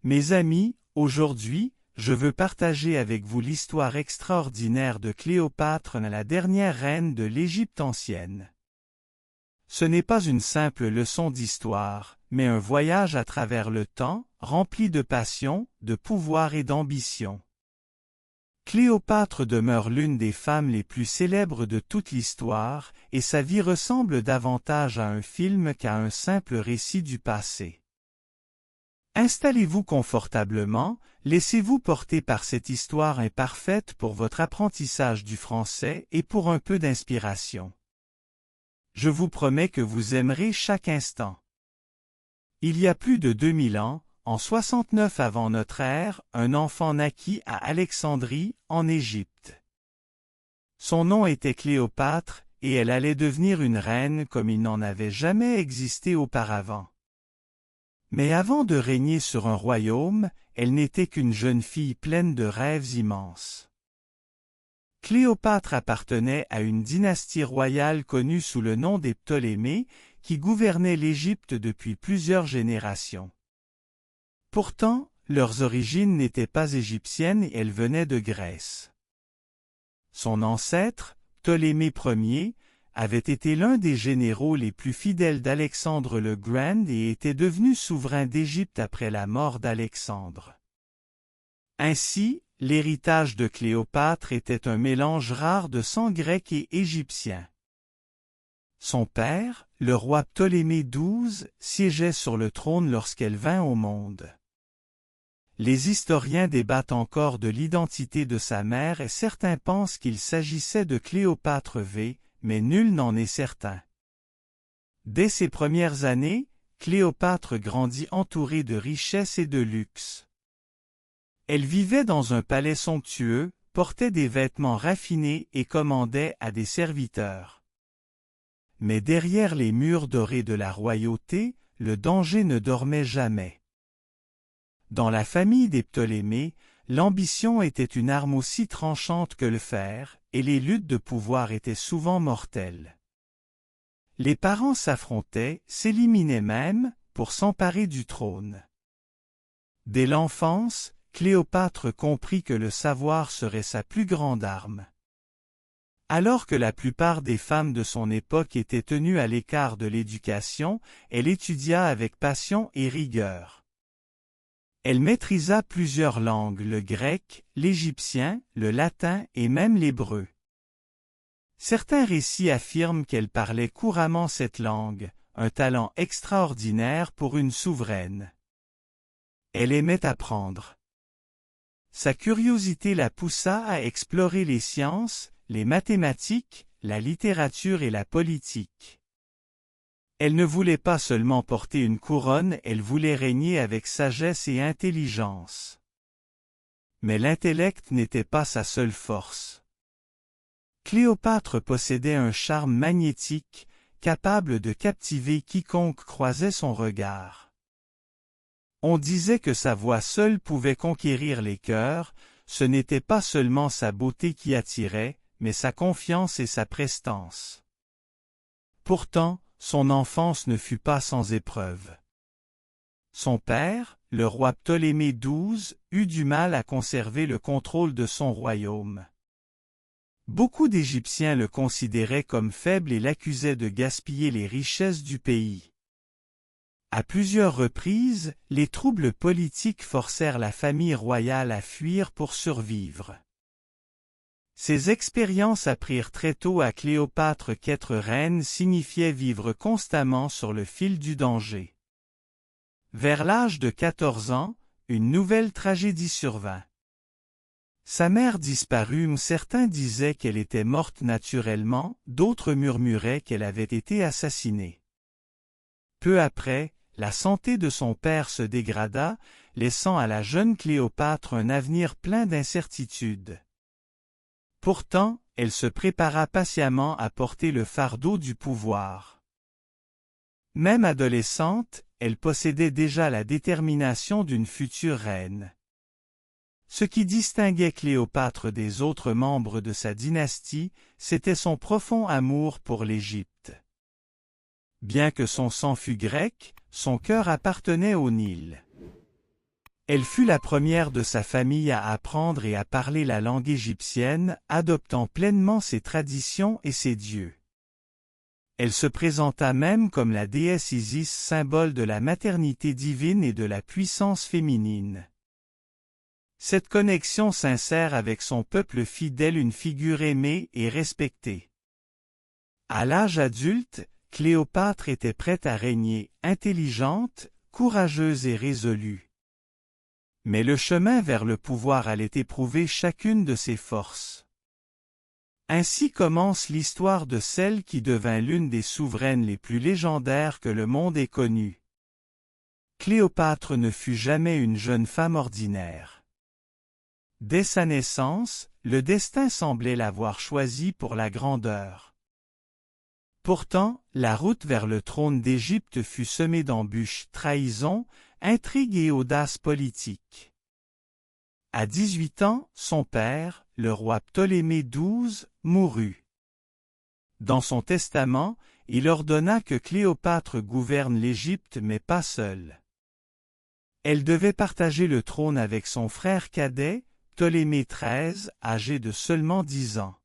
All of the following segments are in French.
Mes amis, aujourd'hui, je veux partager avec vous l'histoire extraordinaire de Cléopâtre, la dernière reine de l'Égypte ancienne. Ce n'est pas une simple leçon d'histoire, mais un voyage à travers le temps, rempli de passion, de pouvoir et d'ambition. Cléopâtre demeure l'une des femmes les plus célèbres de toute l'histoire, et sa vie ressemble davantage à un film qu'à un simple récit du passé. Installez-vous confortablement, laissez-vous porter par cette histoire imparfaite pour votre apprentissage du français et pour un peu d'inspiration. Je vous promets que vous aimerez chaque instant. Il y a plus de 2000 ans, en 69 avant notre ère, un enfant naquit à Alexandrie, en Égypte. Son nom était Cléopâtre, et elle allait devenir une reine comme il n'en avait jamais existé auparavant. Mais avant de régner sur un royaume, elle n'était qu'une jeune fille pleine de rêves immenses. Cléopâtre appartenait à une dynastie royale connue sous le nom des Ptolémées, qui gouvernait l'Égypte depuis plusieurs générations. Pourtant, leurs origines n'étaient pas égyptiennes et elles venaient de Grèce. Son ancêtre, Ptolémée Ier, avait été l'un des généraux les plus fidèles d'Alexandre le Grand et était devenu souverain d'Égypte après la mort d'Alexandre. Ainsi, l'héritage de Cléopâtre était un mélange rare de sang grec et égyptien. Son père, le roi Ptolémée XII, siégeait sur le trône lorsqu'elle vint au monde. Les historiens débattent encore de l'identité de sa mère et certains pensent qu'il s'agissait de Cléopâtre V, mais nul n'en est certain. Dès ses premières années, Cléopâtre grandit entourée de richesses et de luxe. Elle vivait dans un palais somptueux, portait des vêtements raffinés et commandait à des serviteurs. Mais derrière les murs dorés de la royauté, le danger ne dormait jamais. Dans la famille des Ptolémées, l'ambition était une arme aussi tranchante que le fer, et les luttes de pouvoir étaient souvent mortelles. Les parents s'affrontaient, s'éliminaient même, pour s'emparer du trône. Dès l'enfance, Cléopâtre comprit que le savoir serait sa plus grande arme. Alors que la plupart des femmes de son époque étaient tenues à l'écart de l'éducation, elle étudia avec passion et rigueur. Elle maîtrisa plusieurs langues, le grec, l'égyptien, le latin et même l'hébreu. Certains récits affirment qu'elle parlait couramment cette langue, un talent extraordinaire pour une souveraine. Elle aimait apprendre. Sa curiosité la poussa à explorer les sciences, les mathématiques, la littérature et la politique. Elle ne voulait pas seulement porter une couronne, elle voulait régner avec sagesse et intelligence. Mais l'intellect n'était pas sa seule force. Cléopâtre possédait un charme magnétique, capable de captiver quiconque croisait son regard. On disait que sa voix seule pouvait conquérir les cœurs, ce n'était pas seulement sa beauté qui attirait, mais sa confiance et sa prestance. Pourtant, son enfance ne fut pas sans épreuve. Son père, le roi Ptolémée XII, eut du mal à conserver le contrôle de son royaume. Beaucoup d'Égyptiens le considéraient comme faible et l'accusaient de gaspiller les richesses du pays. À plusieurs reprises, les troubles politiques forcèrent la famille royale à fuir pour survivre. Ces expériences apprirent très tôt à Cléopâtre qu'être reine signifiait vivre constamment sur le fil du danger. Vers l'âge de 14 ans, une nouvelle tragédie survint. Sa mère disparut, certains disaient qu'elle était morte naturellement, d'autres murmuraient qu'elle avait été assassinée. Peu après, la santé de son père se dégrada, laissant à la jeune Cléopâtre un avenir plein d'incertitudes. Pourtant, elle se prépara patiemment à porter le fardeau du pouvoir. Même adolescente, elle possédait déjà la détermination d'une future reine. Ce qui distinguait Cléopâtre des autres membres de sa dynastie, c'était son profond amour pour l'Égypte. Bien que son sang fût grec, son cœur appartenait au Nil. Elle fut la première de sa famille à apprendre et à parler la langue égyptienne, adoptant pleinement ses traditions et ses dieux. Elle se présenta même comme la déesse Isis, symbole de la maternité divine et de la puissance féminine. Cette connexion sincère avec son peuple fit d'elle une figure aimée et respectée. À l'âge adulte, Cléopâtre était prête à régner, intelligente, courageuse et résolue. Mais le chemin vers le pouvoir allait éprouver chacune de ses forces. Ainsi commence l'histoire de celle qui devint l'une des souveraines les plus légendaires que le monde ait connues. Cléopâtre ne fut jamais une jeune femme ordinaire. Dès sa naissance, le destin semblait l'avoir choisie pour la grandeur. Pourtant, la route vers le trône d'Égypte fut semée d'embûches, trahisons, intrigues et audaces politiques. À 18 ans, son père, le roi Ptolémée XII, mourut. Dans son testament, il ordonna que Cléopâtre gouverne l'Égypte mais pas seule. Elle devait partager le trône avec son frère cadet, Ptolémée XIII, âgé de seulement 10 ans.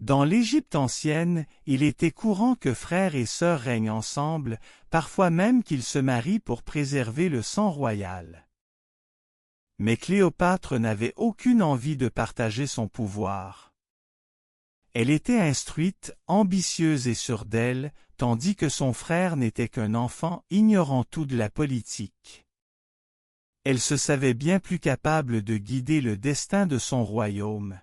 Dans l'Égypte ancienne, il était courant que frères et sœurs règnent ensemble, parfois même qu'ils se marient pour préserver le sang royal. Mais Cléopâtre n'avait aucune envie de partager son pouvoir. Elle était instruite, ambitieuse et sûre d'elle, tandis que son frère n'était qu'un enfant ignorant tout de la politique. Elle se savait bien plus capable de guider le destin de son royaume.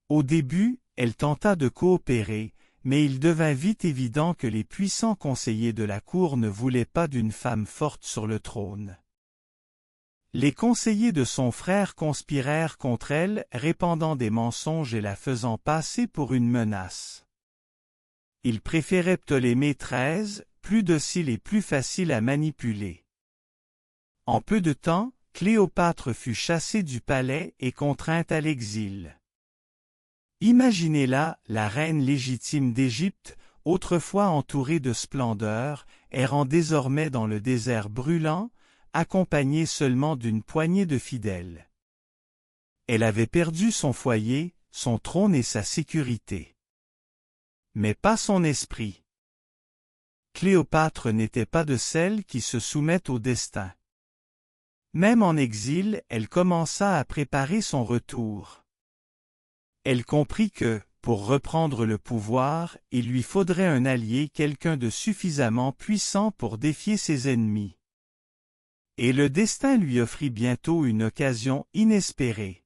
Au début, elle tenta de coopérer, mais il devint vite évident que les puissants conseillers de la cour ne voulaient pas d'une femme forte sur le trône. Les conseillers de son frère conspirèrent contre elle, répandant des mensonges et la faisant passer pour une menace. Ils préféraient Ptolémée XIII, plus docile et plus facile à manipuler. En peu de temps, Cléopâtre fut chassée du palais et contrainte à l'exil. Imaginez-la, la reine légitime d'Égypte, autrefois entourée de splendeur, errant désormais dans le désert brûlant, accompagnée seulement d'une poignée de fidèles. Elle avait perdu son foyer, son trône et sa sécurité. Mais pas son esprit. Cléopâtre n'était pas de celles qui se soumettent au destin. Même en exil, elle commença à préparer son retour. Elle comprit que, pour reprendre le pouvoir, il lui faudrait un allié, quelqu'un de suffisamment puissant pour défier ses ennemis. Et le destin lui offrit bientôt une occasion inespérée.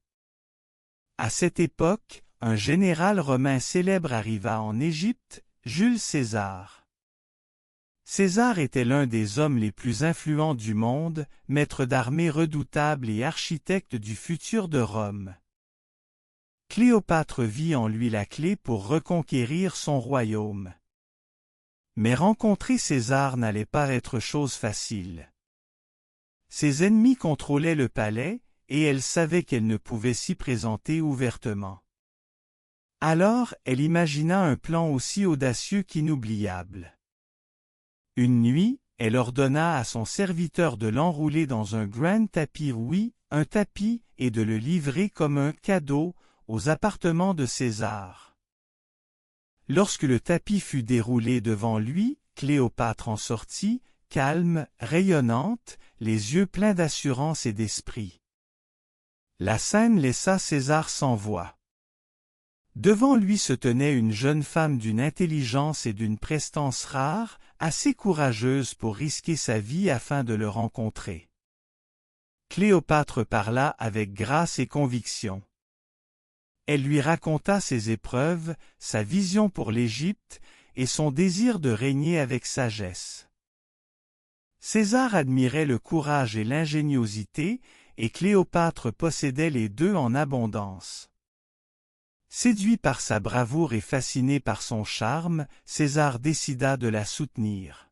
À cette époque, un général romain célèbre arriva en Égypte, Jules César. César était l'un des hommes les plus influents du monde, maître d'armée redoutable et architecte du futur de Rome. Cléopâtre vit en lui la clé pour reconquérir son royaume. Mais rencontrer César n'allait pas être chose facile. Ses ennemis contrôlaient le palais, et elle savait qu'elle ne pouvait s'y présenter ouvertement. Alors, elle imagina un plan aussi audacieux qu'inoubliable. Une nuit, elle ordonna à son serviteur de l'enrouler dans un grand tapis, oui, un tapis, et de le livrer comme un cadeau aux appartements de César. Lorsque le tapis fut déroulé devant lui, Cléopâtre en sortit, calme, rayonnante, les yeux pleins d'assurance et d'esprit. La scène laissa César sans voix. Devant lui se tenait une jeune femme d'une intelligence et d'une prestance rares, assez courageuse pour risquer sa vie afin de le rencontrer. Cléopâtre parla avec grâce et conviction. Elle lui raconta ses épreuves, sa vision pour l'Égypte et son désir de régner avec sagesse. César admirait le courage et l'ingéniosité, et Cléopâtre possédait les deux en abondance. Séduit par sa bravoure et fasciné par son charme, César décida de la soutenir.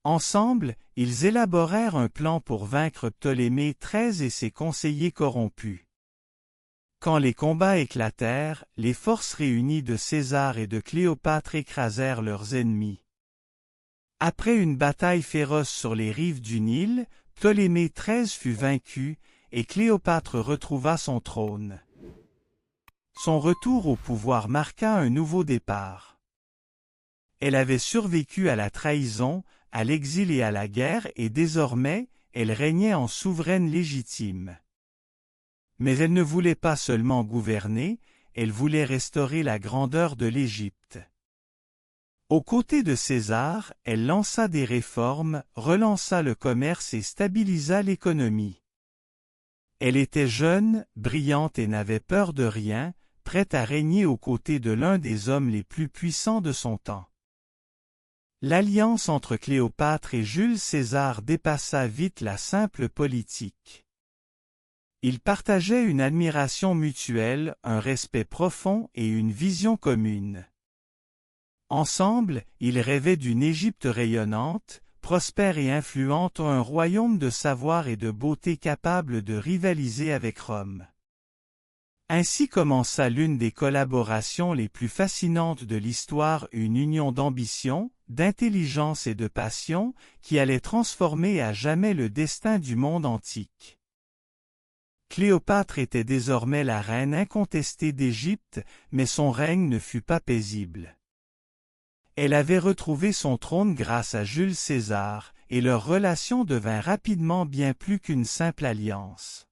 Ensemble, ils élaborèrent un plan pour vaincre Ptolémée XIII et ses conseillers corrompus. Quand les combats éclatèrent, les forces réunies de César et de Cléopâtre écrasèrent leurs ennemis. Après une bataille féroce sur les rives du Nil, Ptolémée XIII fut vaincu, et Cléopâtre retrouva son trône. Son retour au pouvoir marqua un nouveau départ. Elle avait survécu à la trahison, à l'exil et à la guerre et désormais, elle régnait en souveraine légitime. Mais elle ne voulait pas seulement gouverner, elle voulait restaurer la grandeur de l'Égypte. Aux côtés de César, elle lança des réformes, relança le commerce et stabilisa l'économie. Elle était jeune, brillante et n'avait peur de rien, prête à régner aux côtés de l'un des hommes les plus puissants de son temps. L'alliance entre Cléopâtre et Jules César dépassa vite la simple politique. Ils partageaient une admiration mutuelle, un respect profond et une vision commune. Ensemble, ils rêvaient d'une Égypte rayonnante, prospère et influente, un royaume de savoir et de beauté capable de rivaliser avec Rome. Ainsi commença l'une des collaborations les plus fascinantes de l'histoire, une union d'ambition, d'intelligence et de passion, qui allait transformer à jamais le destin du monde antique. Cléopâtre était désormais la reine incontestée d'Égypte, mais son règne ne fut pas paisible. Elle avait retrouvé son trône grâce à Jules César, et leur relation devint rapidement bien plus qu'une simple alliance.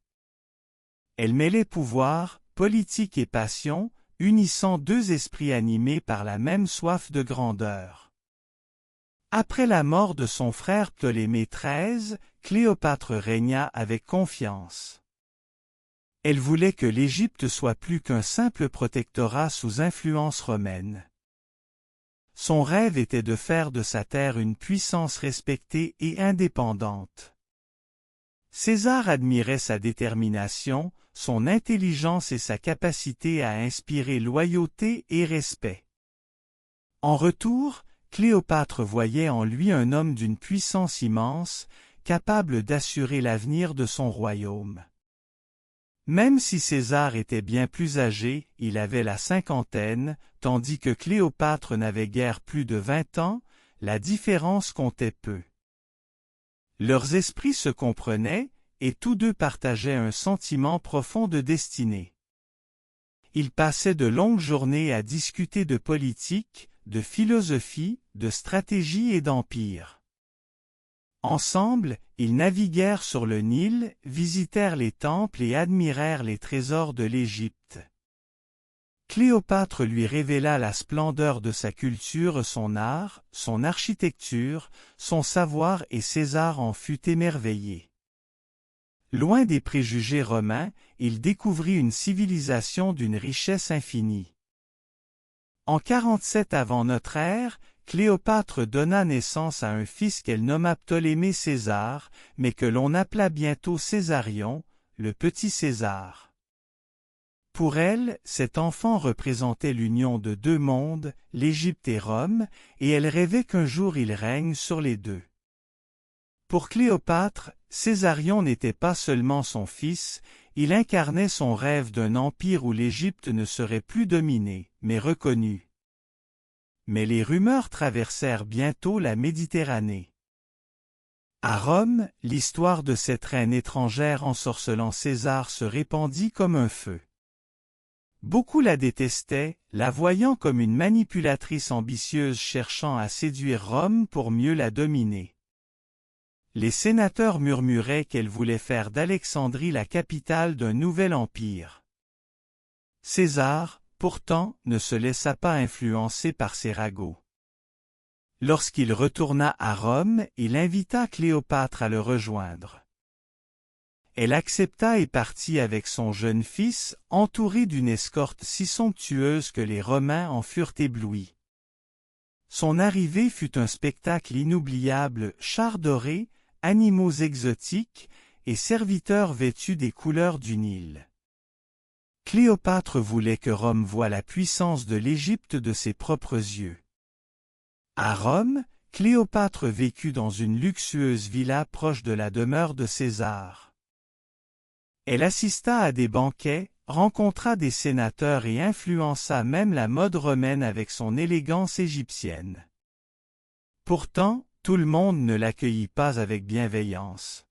Elle mêlait pouvoir, politique et passion, unissant deux esprits animés par la même soif de grandeur. Après la mort de son frère Ptolémée XIII, Cléopâtre régna avec confiance. Elle voulait que l'Égypte soit plus qu'un simple protectorat sous influence romaine. Son rêve était de faire de sa terre une puissance respectée et indépendante. César admirait sa détermination, son intelligence et sa capacité à inspirer loyauté et respect. En retour, Cléopâtre voyait en lui un homme d'une puissance immense, capable d'assurer l'avenir de son royaume. Même si César était bien plus âgé, il avait la cinquantaine, tandis que Cléopâtre n'avait guère plus de 20 ans, la différence comptait peu. Leurs esprits se comprenaient, et tous deux partageaient un sentiment profond de destinée. Ils passaient de longues journées à discuter de politique, de philosophie, de stratégie et d'empire. Ensemble, ils naviguèrent sur le Nil, visitèrent les temples et admirèrent les trésors de l'Égypte. Cléopâtre lui révéla la splendeur de sa culture, son art, son architecture, son savoir et César en fut émerveillé. Loin des préjugés romains, il découvrit une civilisation d'une richesse infinie. En 47 avant notre ère, Cléopâtre donna naissance à un fils qu'elle nomma Ptolémée César, mais que l'on appela bientôt Césarion, le petit César. Pour elle, cet enfant représentait l'union de deux mondes, l'Égypte et Rome, et elle rêvait qu'un jour il règne sur les deux. Pour Cléopâtre, Césarion n'était pas seulement son fils, il incarnait son rêve d'un empire où l'Égypte ne serait plus dominée, mais reconnue. Mais les rumeurs traversèrent bientôt la Méditerranée. À Rome, l'histoire de cette reine étrangère ensorcelant César se répandit comme un feu. Beaucoup la détestaient, la voyant comme une manipulatrice ambitieuse cherchant à séduire Rome pour mieux la dominer. Les sénateurs murmuraient qu'elle voulait faire d'Alexandrie la capitale d'un nouvel empire. César, pourtant, ne se laissa pas influencer par ces ragots. Lorsqu'il retourna à Rome, il invita Cléopâtre à le rejoindre. Elle accepta et partit avec son jeune fils, entouré d'une escorte si somptueuse que les Romains en furent éblouis. Son arrivée fut un spectacle inoubliable, chars dorés, animaux exotiques et serviteurs vêtus des couleurs du Nil. Cléopâtre voulait que Rome voie la puissance de l'Égypte de ses propres yeux. À Rome, Cléopâtre vécut dans une luxueuse villa proche de la demeure de César. Elle assista à des banquets, rencontra des sénateurs et influença même la mode romaine avec son élégance égyptienne. Pourtant, tout le monde ne l'accueillit pas avec bienveillance.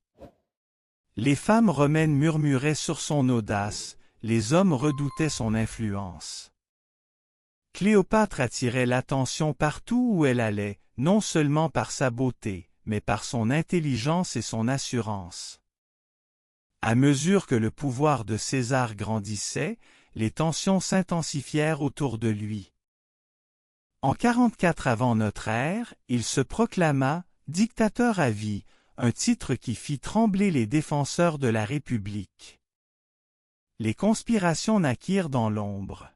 Les femmes romaines murmuraient sur son audace, les hommes redoutaient son influence. Cléopâtre attirait l'attention partout où elle allait, non seulement par sa beauté, mais par son intelligence et son assurance. À mesure que le pouvoir de César grandissait, les tensions s'intensifièrent autour de lui. En 44 avant notre ère, il se proclama « dictateur à vie », un titre qui fit trembler les défenseurs de la République. Les conspirations naquirent dans l'ombre.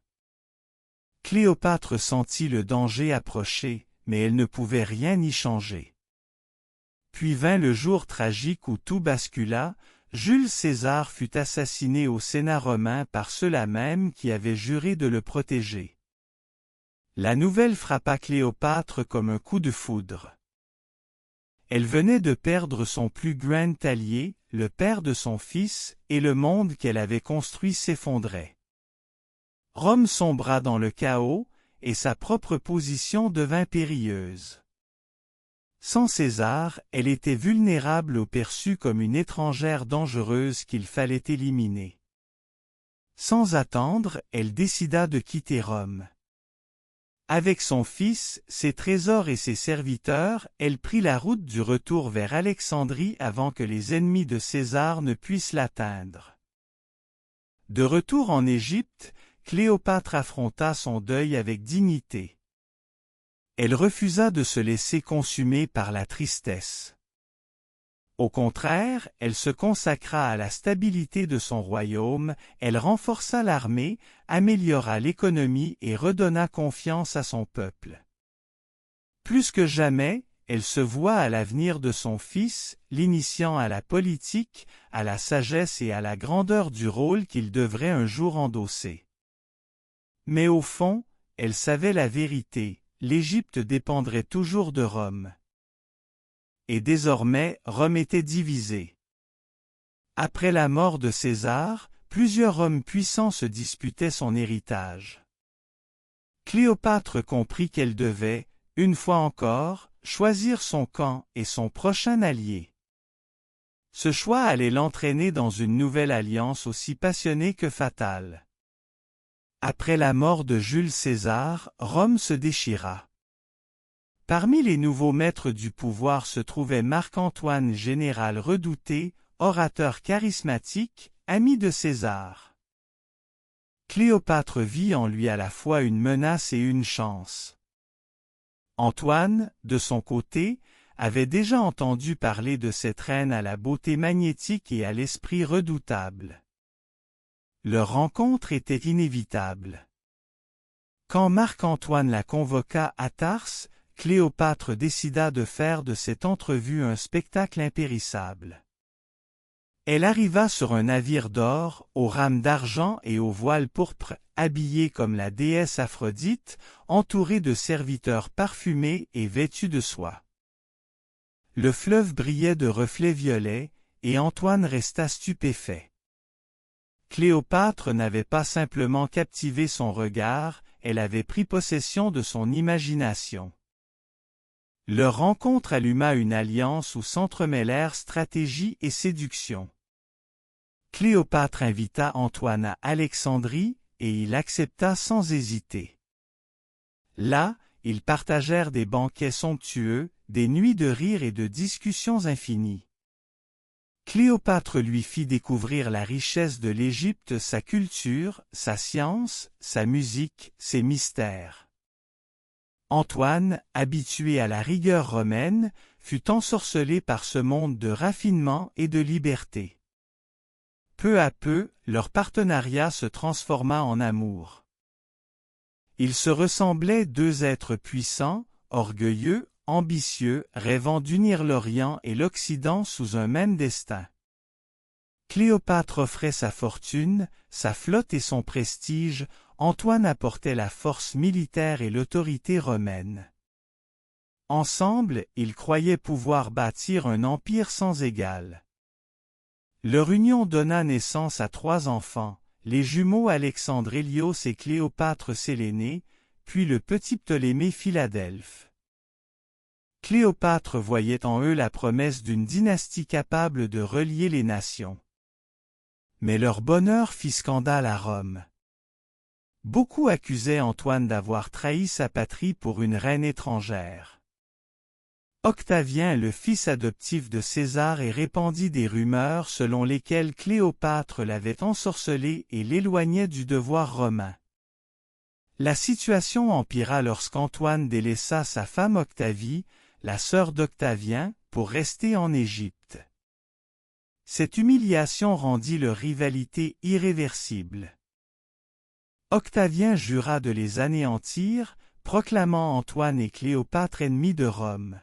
Cléopâtre sentit le danger approcher, mais elle ne pouvait rien y changer. Puis vint le jour tragique où tout bascula, Jules César fut assassiné au Sénat romain par ceux-là même qui avaient juré de le protéger. La nouvelle frappa Cléopâtre comme un coup de foudre. Elle venait de perdre son plus grand allié, le père de son fils, et le monde qu'elle avait construit s'effondrait. Rome sombra dans le chaos, et sa propre position devint périlleuse. Sans César, elle était vulnérable ou perçue comme une étrangère dangereuse qu'il fallait éliminer. Sans attendre, elle décida de quitter Rome. Avec son fils, ses trésors et ses serviteurs, elle prit la route du retour vers Alexandrie avant que les ennemis de César ne puissent l'atteindre. De retour en Égypte, Cléopâtre affronta son deuil avec dignité. Elle refusa de se laisser consumer par la tristesse. Au contraire, elle se consacra à la stabilité de son royaume, elle renforça l'armée, améliora l'économie et redonna confiance à son peuple. Plus que jamais, elle se voua à l'avenir de son fils, l'initiant à la politique, à la sagesse et à la grandeur du rôle qu'il devrait un jour endosser. Mais au fond, elle savait la vérité, l'Égypte dépendrait toujours de Rome. Et désormais, Rome était divisée. Après la mort de César, plusieurs hommes puissants se disputaient son héritage. Cléopâtre comprit qu'elle devait, une fois encore, choisir son camp et son prochain allié. Ce choix allait l'entraîner dans une nouvelle alliance aussi passionnée que fatale. Après la mort de Jules César, Rome se déchira. Parmi les nouveaux maîtres du pouvoir se trouvait Marc-Antoine, général redouté, orateur charismatique, ami de César. Cléopâtre vit en lui à la fois une menace et une chance. Antoine, de son côté, avait déjà entendu parler de cette reine à la beauté magnétique et à l'esprit redoutable. Leur rencontre était inévitable. Quand Marc-Antoine la convoqua à Tarse, Cléopâtre décida de faire de cette entrevue un spectacle impérissable. Elle arriva sur un navire d'or, aux rames d'argent et aux voiles pourpres, habillée comme la déesse Aphrodite, entourée de serviteurs parfumés et vêtus de soie. Le fleuve brillait de reflets violets, et Antoine resta stupéfait. Cléopâtre n'avait pas simplement captivé son regard, elle avait pris possession de son imagination. Leur rencontre alluma une alliance où s'entremêlèrent stratégie et séduction. Cléopâtre invita Antoine à Alexandrie, et il accepta sans hésiter. Là, ils partagèrent des banquets somptueux, des nuits de rires et de discussions infinies. Cléopâtre lui fit découvrir la richesse de l'Égypte, sa culture, sa science, sa musique, ses mystères. Antoine, habitué à la rigueur romaine, fut ensorcelé par ce monde de raffinement et de liberté. Peu à peu, leur partenariat se transforma en amour. Ils se ressemblaient, deux êtres puissants, orgueilleux, ambitieux, rêvant d'unir l'Orient et l'Occident sous un même destin. Cléopâtre offrait sa fortune, sa flotte et son prestige, Antoine apportait la force militaire et l'autorité romaine. Ensemble, ils croyaient pouvoir bâtir un empire sans égal. Leur union donna naissance à 3 enfants, les jumeaux Alexandre Hélios et Cléopâtre Sélénée, puis le petit Ptolémée Philadelphe. Cléopâtre voyait en eux la promesse d'une dynastie capable de relier les nations. Mais leur bonheur fit scandale à Rome. Beaucoup accusaient Antoine d'avoir trahi sa patrie pour une reine étrangère. Octavien, le fils adoptif de César, et répandit des rumeurs selon lesquelles Cléopâtre l'avait ensorcelé et l'éloignait du devoir romain. La situation empira lorsqu'Antoine délaissa sa femme Octavie, la sœur d'Octavien, pour rester en Égypte. Cette humiliation rendit leur rivalité irréversible. Octavien jura de les anéantir, proclamant Antoine et Cléopâtre ennemis de Rome.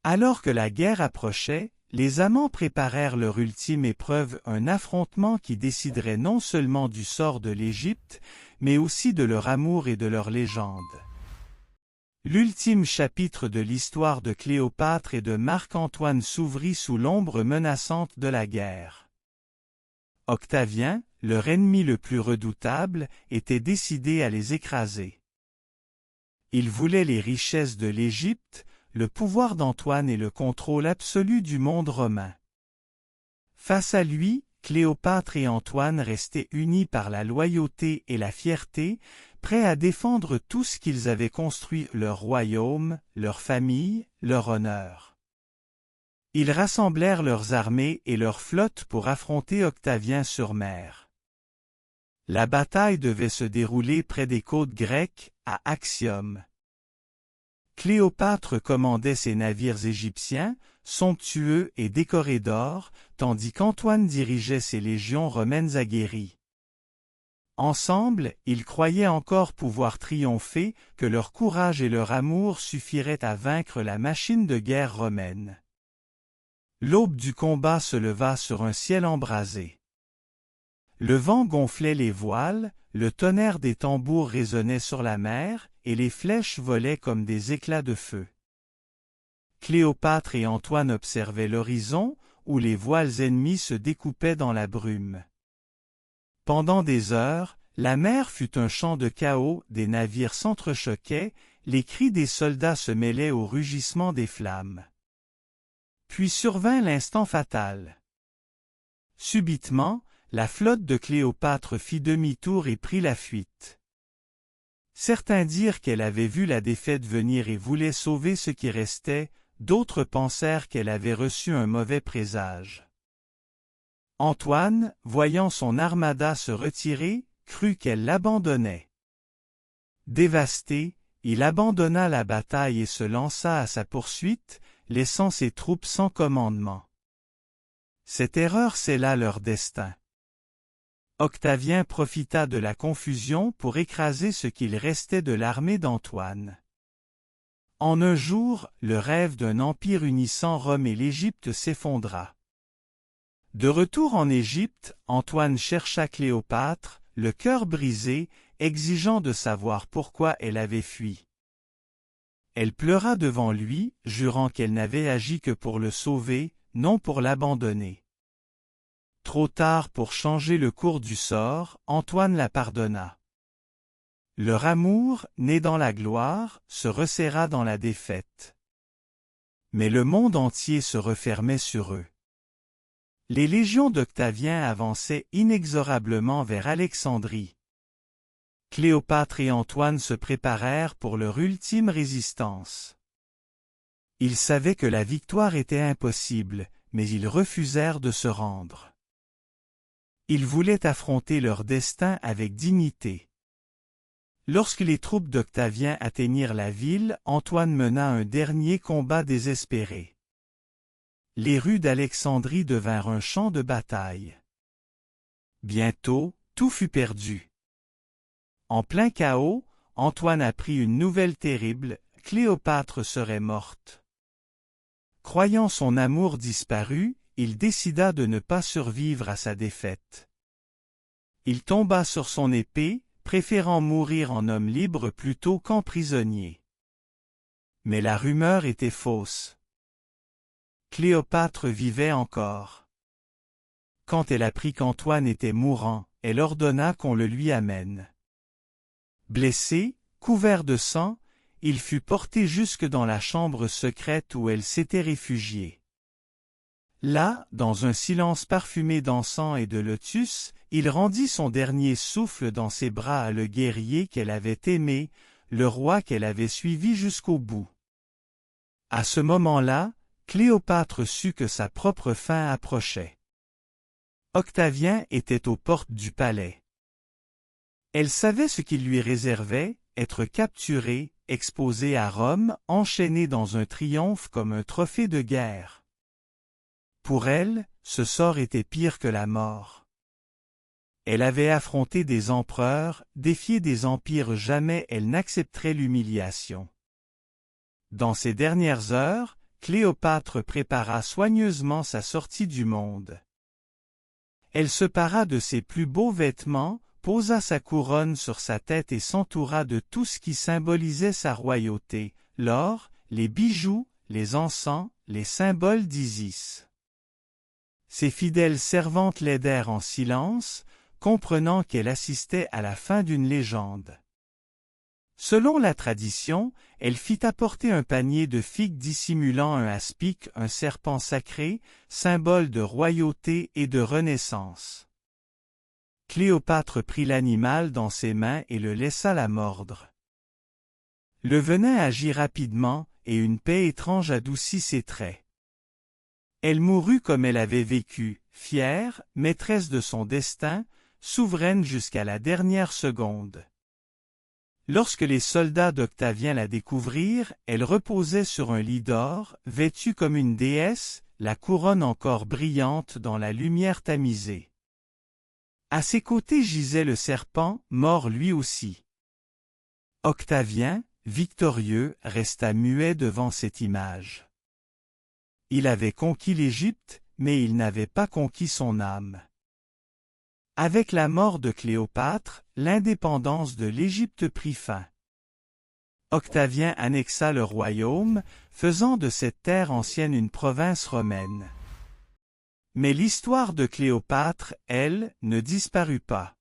Alors que la guerre approchait, les amants préparèrent leur ultime épreuve, un affrontement qui déciderait non seulement du sort de l'Égypte, mais aussi de leur amour et de leur légende. L'ultime chapitre de l'histoire de Cléopâtre et de Marc-Antoine s'ouvrit sous l'ombre menaçante de la guerre. Octavien, leur ennemi le plus redoutable, était décidé à les écraser. Il voulait les richesses de l'Égypte, le pouvoir d'Antoine et le contrôle absolu du monde romain. Face à lui, Cléopâtre et Antoine restaient unis par la loyauté et la fierté, prêts à défendre tout ce qu'ils avaient construit, leur royaume, leur famille, leur honneur. Ils rassemblèrent leurs armées et leurs flottes pour affronter Octavien sur mer. La bataille devait se dérouler près des côtes grecques, à Actium. Cléopâtre commandait ses navires égyptiens, somptueux et décorés d'or, tandis qu'Antoine dirigeait ses légions romaines aguerries. Ensemble, ils croyaient encore pouvoir triompher, que leur courage et leur amour suffiraient à vaincre la machine de guerre romaine. L'aube du combat se leva sur un ciel embrasé. Le vent gonflait les voiles, le tonnerre des tambours résonnait sur la mer, et les flèches volaient comme des éclats de feu. Cléopâtre et Antoine observaient l'horizon, où les voiles ennemies se découpaient dans la brume. Pendant des heures, la mer fut un champ de chaos, des navires s'entrechoquaient, les cris des soldats se mêlaient au rugissement des flammes. Puis survint l'instant fatal. Subitement, la flotte de Cléopâtre fit demi-tour et prit la fuite. Certains dirent qu'elle avait vu la défaite venir et voulait sauver ce qui restait, d'autres pensèrent qu'elle avait reçu un mauvais présage. Antoine, voyant son armada se retirer, crut qu'elle l'abandonnait. Dévasté, il abandonna la bataille et se lança à sa poursuite, laissant ses troupes sans commandement. Cette erreur scella leur destin. Octavien profita de la confusion pour écraser ce qu'il restait de l'armée d'Antoine. En un jour, le rêve d'un empire unissant Rome et l'Égypte s'effondra. De retour en Égypte, Antoine chercha Cléopâtre, le cœur brisé, exigeant de savoir pourquoi elle avait fui. Elle pleura devant lui, jurant qu'elle n'avait agi que pour le sauver, non pour l'abandonner. Trop tard pour changer le cours du sort, Antoine la pardonna. Leur amour, né dans la gloire, se resserra dans la défaite. Mais le monde entier se refermait sur eux. Les légions d'Octavien avançaient inexorablement vers Alexandrie. Cléopâtre et Antoine se préparèrent pour leur ultime résistance. Ils savaient que la victoire était impossible, mais ils refusèrent de se rendre. Ils voulaient affronter leur destin avec dignité. Lorsque les troupes d'Octavien atteignirent la ville, Antoine mena un dernier combat désespéré. Les rues d'Alexandrie devinrent un champ de bataille. Bientôt, tout fut perdu. En plein chaos, Antoine apprit une nouvelle terrible, Cléopâtre serait morte. Croyant son amour disparu, il décida de ne pas survivre à sa défaite. Il tomba sur son épée, préférant mourir en homme libre plutôt qu'en prisonnier. Mais la rumeur était fausse. Cléopâtre vivait encore. Quand elle apprit qu'Antoine était mourant, elle ordonna qu'on le lui amène. Blessé, couvert de sang, il fut porté jusque dans la chambre secrète où elle s'était réfugiée. Là, dans un silence parfumé d'encens et de lotus, il rendit son dernier souffle dans ses bras à le guerrier qu'elle avait aimé, le roi qu'elle avait suivi jusqu'au bout. À ce moment-là, Cléopâtre sut que sa propre fin approchait. Octavien était aux portes du palais. Elle savait ce qu'il lui réservait, être capturé, exposé à Rome, enchaîné dans un triomphe comme un trophée de guerre. Pour elle, ce sort était pire que la mort. Elle avait affronté des empereurs, défié des empires, jamais elle n'accepterait l'humiliation. Dans ces dernières heures, Cléopâtre prépara soigneusement sa sortie du monde. Elle se para de ses plus beaux vêtements, posa sa couronne sur sa tête et s'entoura de tout ce qui symbolisait sa royauté, l'or, les bijoux, les encens, les symboles d'Isis. Ses fidèles servantes l'aidèrent en silence, comprenant qu'elle assistait à la fin d'une légende. Selon la tradition, elle fit apporter un panier de figues dissimulant un aspic, un serpent sacré, symbole de royauté et de renaissance. Cléopâtre prit l'animal dans ses mains et le laissa la mordre. Le venin agit rapidement, et une paix étrange adoucit ses traits. Elle mourut comme elle avait vécu, fière, maîtresse de son destin, souveraine jusqu'à la dernière seconde. Lorsque les soldats d'Octavien la découvrirent, elle reposait sur un lit d'or, vêtue comme une déesse, la couronne encore brillante dans la lumière tamisée. À ses côtés gisait le serpent, mort lui aussi. Octavien, victorieux, resta muet devant cette image. Il avait conquis l'Égypte, mais il n'avait pas conquis son âme. Avec la mort de Cléopâtre, l'indépendance de l'Égypte prit fin. Octavien annexa le royaume, faisant de cette terre ancienne une province romaine. Mais l'histoire de Cléopâtre, elle, ne disparut pas.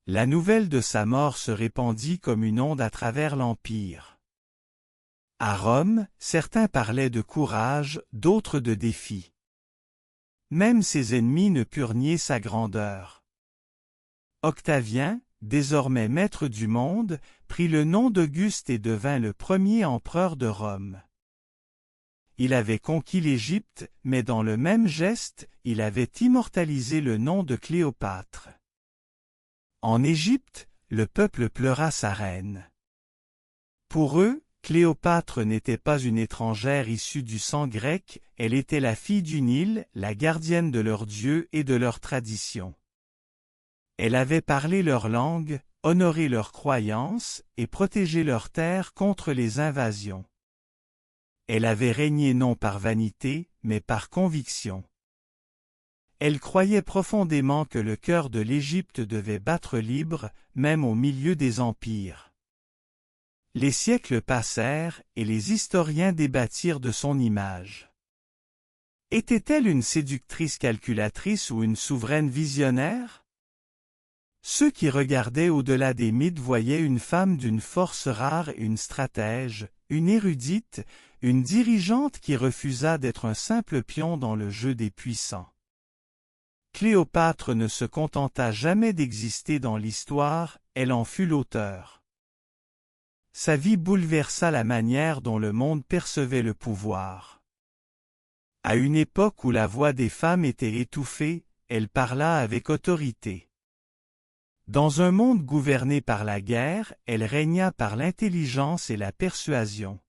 La nouvelle de sa mort se répandit comme une onde à travers l'Empire. À Rome, certains parlaient de courage, d'autres de défi. Même ses ennemis ne purent nier sa grandeur. Octavien, désormais maître du monde, prit le nom d'Auguste et devint le premier empereur de Rome. Il avait conquis l'Égypte, mais dans le même geste, il avait immortalisé le nom de Cléopâtre. En Égypte, le peuple pleura sa reine. Pour eux, Cléopâtre n'était pas une étrangère issue du sang grec, elle était la fille du Nil, la gardienne de leur dieu et de leur tradition. Elle avait parlé leur langue, honoré leurs croyances et protégé leurs terres contre les invasions. Elle avait régné non par vanité, mais par conviction. Elle croyait profondément que le cœur de l'Égypte devait battre libre, même au milieu des empires. Les siècles passèrent, et les historiens débattirent de son image. Était-elle une séductrice calculatrice ou une souveraine visionnaire? Ceux qui regardaient au-delà des mythes voyaient une femme d'une force rare, une stratège, une érudite, une dirigeante qui refusa d'être un simple pion dans le jeu des puissants. Cléopâtre ne se contenta jamais d'exister dans l'histoire, elle en fut l'auteur. Sa vie bouleversa la manière dont le monde percevait le pouvoir. À une époque où la voix des femmes était étouffée, elle parla avec autorité. Dans un monde gouverné par la guerre, elle régna par l'intelligence et la persuasion.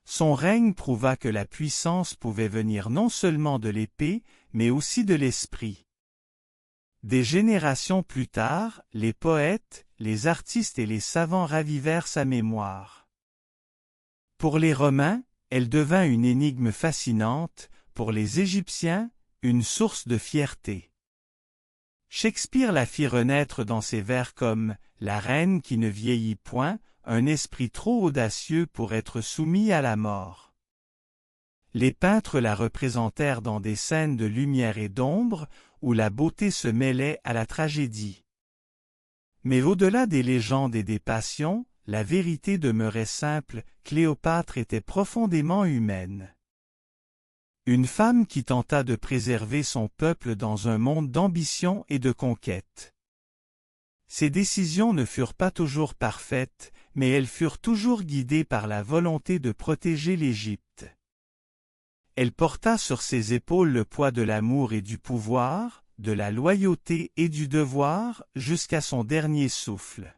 Son règne prouva que la puissance pouvait venir non seulement de l'épée, mais aussi de l'esprit. Des générations plus tard, les poètes, les artistes et les savants ravivèrent sa mémoire. Pour les Romains, elle devint une énigme fascinante, pour les Égyptiens, une source de fierté. Shakespeare la fit renaître dans ses vers comme « La reine qui ne vieillit point, un esprit trop audacieux pour être soumis à la mort ». Les peintres la représentèrent dans des scènes de lumière et d'ombre, où la beauté se mêlait à la tragédie. Mais au-delà des légendes et des passions, la vérité demeurait simple, Cléopâtre était profondément humaine. Une femme qui tenta de préserver son peuple dans un monde d'ambition et de conquête. Ses décisions ne furent pas toujours parfaites, mais elles furent toujours guidées par la volonté de protéger l'Égypte. Elle porta sur ses épaules le poids de l'amour et du pouvoir, de la loyauté et du devoir, jusqu'à son dernier souffle.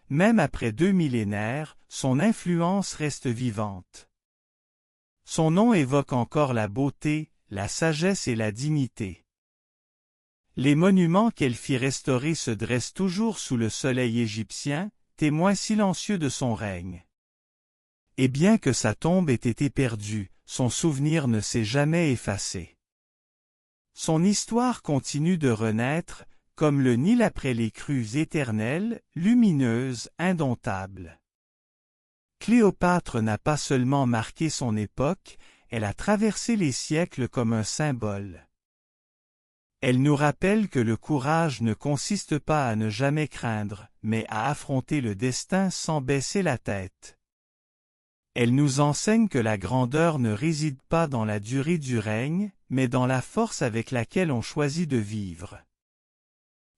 Même après 2 millénaires, son influence reste vivante. Son nom évoque encore la beauté, la sagesse et la dignité. Les monuments qu'elle fit restaurer se dressent toujours sous le soleil égyptien, témoins silencieux de son règne. Et bien que sa tombe ait été perdue, son souvenir ne s'est jamais effacé. Son histoire continue de renaître, comme le Nil après les crues éternelles, lumineuse, indomptable. Cléopâtre n'a pas seulement marqué son époque, elle a traversé les siècles comme un symbole. Elle nous rappelle que le courage ne consiste pas à ne jamais craindre, mais à affronter le destin sans baisser la tête. Elle nous enseigne que la grandeur ne réside pas dans la durée du règne, mais dans la force avec laquelle on choisit de vivre.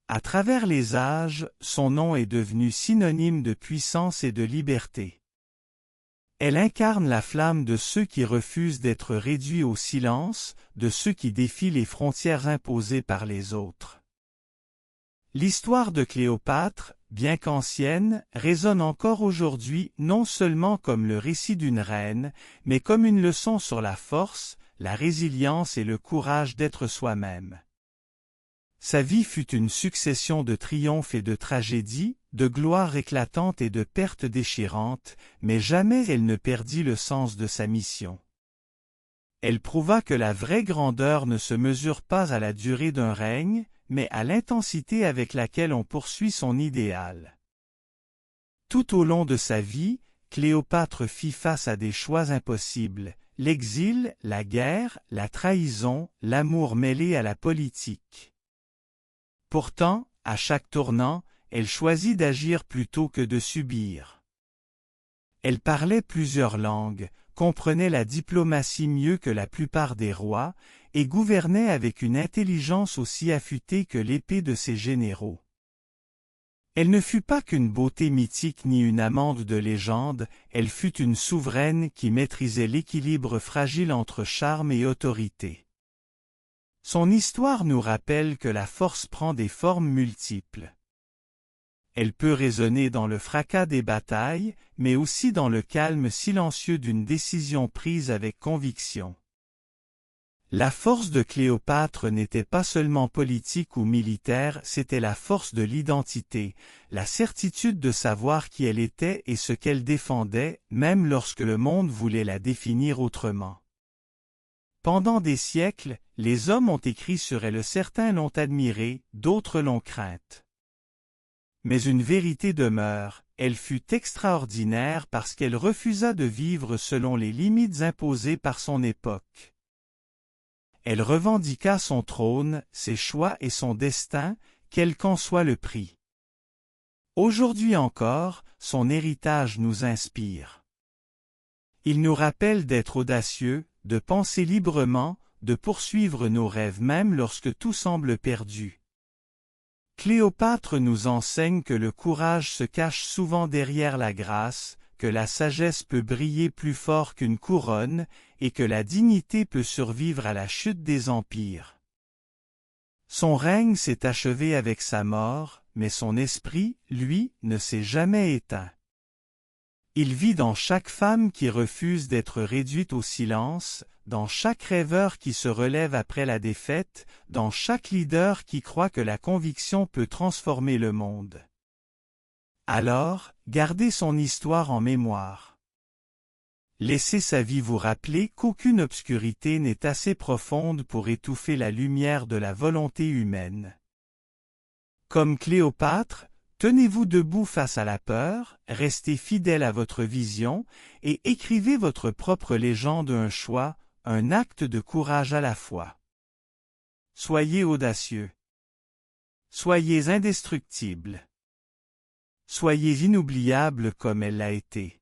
À travers les âges, son nom est devenu synonyme de puissance et de liberté. Elle incarne la flamme de ceux qui refusent d'être réduits au silence, de ceux qui défient les frontières imposées par les autres. L'histoire de Cléopâtre, bien qu'ancienne, résonne encore aujourd'hui non seulement comme le récit d'une reine, mais comme une leçon sur la force, la résilience et le courage d'être soi-même. Sa vie fut une succession de triomphes et de tragédies, de gloires éclatantes et de pertes déchirantes, mais jamais elle ne perdit le sens de sa mission. Elle prouva que la vraie grandeur ne se mesure pas à la durée d'un règne, mais à l'intensité avec laquelle on poursuit son idéal. Tout au long de sa vie, Cléopâtre fit face à des choix impossibles, l'exil, la guerre, la trahison, l'amour mêlé à la politique. Pourtant, à chaque tournant, elle choisit d'agir plutôt que de subir. Elle parlait plusieurs langues, comprenait la diplomatie mieux que la plupart des rois, et gouvernait avec une intelligence aussi affûtée que l'épée de ses généraux. Elle ne fut pas qu'une beauté mythique ni une amante de légende, elle fut une souveraine qui maîtrisait l'équilibre fragile entre charme et autorité. Son histoire nous rappelle que la force prend des formes multiples. Elle peut résonner dans le fracas des batailles, mais aussi dans le calme silencieux d'une décision prise avec conviction. La force de Cléopâtre n'était pas seulement politique ou militaire, c'était la force de l'identité, la certitude de savoir qui elle était et ce qu'elle défendait, même lorsque le monde voulait la définir autrement. Pendant des siècles, les hommes ont écrit sur elle, certains l'ont admirée, d'autres l'ont crainte. Mais une vérité demeure, elle fut extraordinaire parce qu'elle refusa de vivre selon les limites imposées par son époque. Elle revendiqua son trône, ses choix et son destin, quel qu'en soit le prix. Aujourd'hui encore, son héritage nous inspire. Il nous rappelle d'être audacieux, de penser librement, de poursuivre nos rêves même lorsque tout semble perdu. Cléopâtre nous enseigne que le courage se cache souvent derrière la grâce, que la sagesse peut briller plus fort qu'une couronne, et que la dignité peut survivre à la chute des empires. Son règne s'est achevé avec sa mort, mais son esprit, lui, ne s'est jamais éteint. Il vit dans chaque femme qui refuse d'être réduite au silence, dans chaque rêveur qui se relève après la défaite, dans chaque leader qui croit que la conviction peut transformer le monde. Alors, gardez son histoire en mémoire. Laissez sa vie vous rappeler qu'aucune obscurité n'est assez profonde pour étouffer la lumière de la volonté humaine. Comme Cléopâtre, tenez-vous debout face à la peur, restez fidèle à votre vision, et écrivez votre propre légende, un choix, un acte de courage à la fois. Soyez audacieux. Soyez indestructibles. Soyez inoubliable comme elle l'a été.